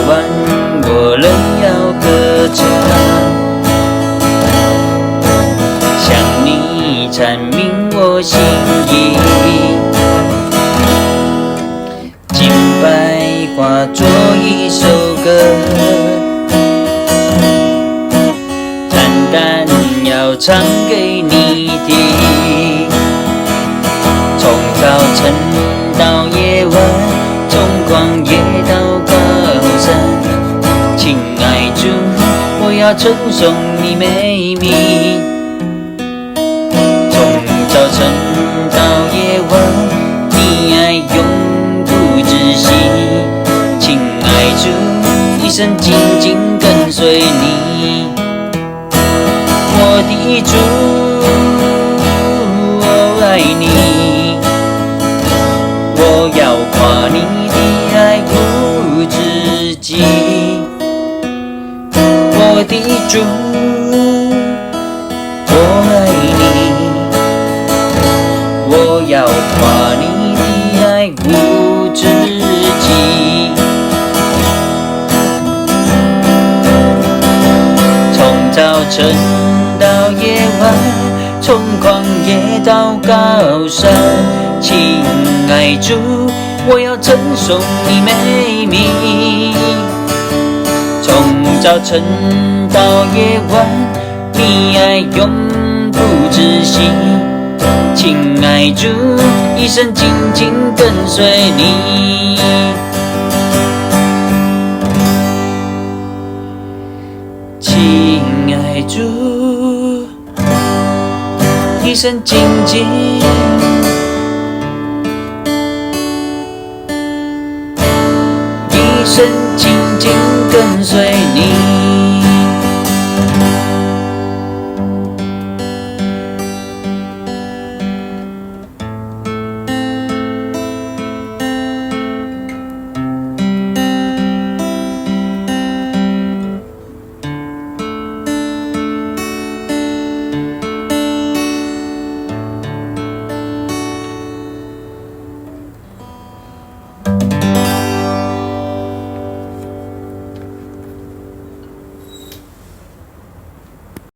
晚，我仍要歌唱，向你阐明我心意。金白化作一首歌，单单要唱给你听。从早晨到夜晚，从旷野到高山，亲爱主，我要称颂你美名。从早晨到夜晚，你爱永不止息。亲爱主，一生紧紧跟随你。我的主，我爱你，我要夸你的爱无止境。我的主，我爱你，我要夸你的爱无止境。从早晨到夜晚，从旷野到高山，亲爱主，我要称颂你美名。从早晨到夜晚，你爱永不止息。亲爱主，一生紧紧跟随你。亲爱主，一生紧紧跟随你。